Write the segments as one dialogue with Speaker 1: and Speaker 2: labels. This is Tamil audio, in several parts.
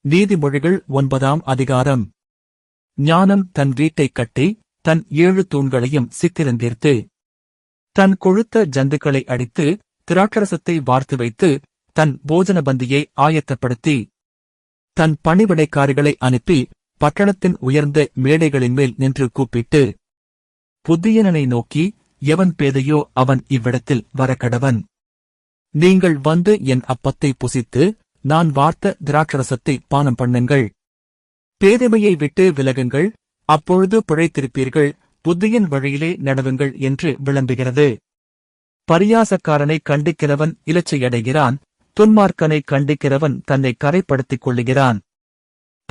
Speaker 1: நீதிமொழிகள் 9ஆம் அதிகாரம். ஞானம் தன் வீட்டைக் கட்டி, தன் 7 தூண்களையும் சித்திரந்தீர்த்து, தன் கொழுத்த ஜந்துக்களை அடித்து, திராட்சரசத்தை வார்த்து வைத்து, தன் போஜன பந்தியை ஆயத்தப்படுத்தி, தன் பணிவிடைக்காரிகளை அனுப்பி, பட்டணத்தின் உயர்ந்த மேடைகளின்மேல் நின்று கூப்பிட்டு, புத்தியனனை நோக்கி, எவன் பேதையோ அவன் இவ்விடத்தில் வரக்கடவன். நீங்கள் வந்து என் அப்பத்தை புசித்து, நான் வார்த்த திராட்சரசத்தை பானம் பண்ணுங்கள். பேதைமையை விட்டு விலகுங்கள், அப்பொழுது பிழைத்திருப்பீர்கள், புத்தியின் வழியிலே நடவுங்கள் என்று விளம்புகிறது. பரியாசக்காரனை கண்டிக்கிறவன் இலச்சையடைகிறான், துன்மார்க்கனை கண்டிக்கிறவன் தன்னை கரைப்படுத்திக் கொள்ளுகிறான்.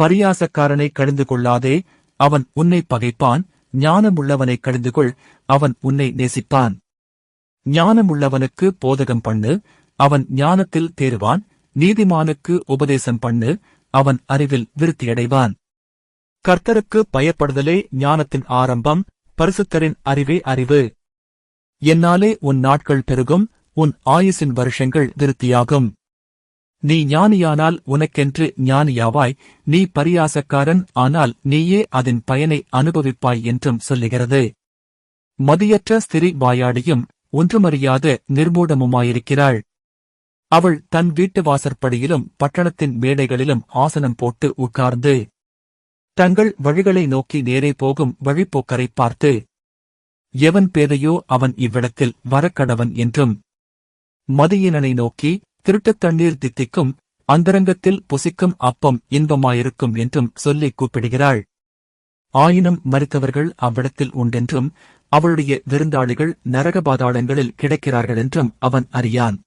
Speaker 1: பரியாசக்காரனை கடிந்து கொள்ளாதே, அவன் உன்னை பகைப்பான். ஞானமுள்ளவனை கடிந்துகொள், அவன் உன்னை நேசிப்பான். ஞானமுள்ளவனுக்கு போதகம் பண்ணு, அவன் ஞானத்தில் தேறுவான். நீதிமானுக்கு உபதேசம் பண்ணு, அவன் அறிவில் விருத்தியடைவான். கர்த்தருக்கு பயப்படுதலே ஞானத்தின் ஆரம்பம், பரிசுத்தரின் அறிவே அறிவு. என்னாலே உன் நாட்கள் பெருகும், உன் ஆயுசின் வருஷங்கள் விருத்தியாகும். நீ ஞானியானால் உனக்கென்று ஞானியாவாய், நீ பரியாசக்காரன் ஆனால் நீயே அதன் பயனை அனுபவிப்பாய் என்றும் சொல்லுகிறது. மதியற்ற ஸ்திரீ வாயாடியும் ஒன்றுமறியாத நிர்மூடமுமாயிருக்கிறாள். அவள் தன் வீட்டு வாசற்படியிலும் பட்டணத்தின் மேடைகளிலும் ஆசனம் போட்டு உட்கார்ந்து, தங்கள் வழிகளை நோக்கி நேரே போகும் வழிப்போக்கரைப் பார்த்து, எவன் பேதையோ அவன் இவ்விடத்தில் வரக்கடவன் என்றும், மதியினனை நோக்கி, திருட்டுத் தண்ணீர் தித்திக்கும், அந்தரங்கத்தில் புசிக்கும் அப்பம் இன்பமாயிருக்கும் என்றும் சொல்லிக் கூப்பிடுகிறாள். ஆயினும் மரித்தவர்கள் அவ்விடத்தில் உண்டென்றும், அவளுடைய விருந்தாளிகள் நரகபாதாளங்களில் கிடக்கிறார்களென்றும் அவன் அறியான்.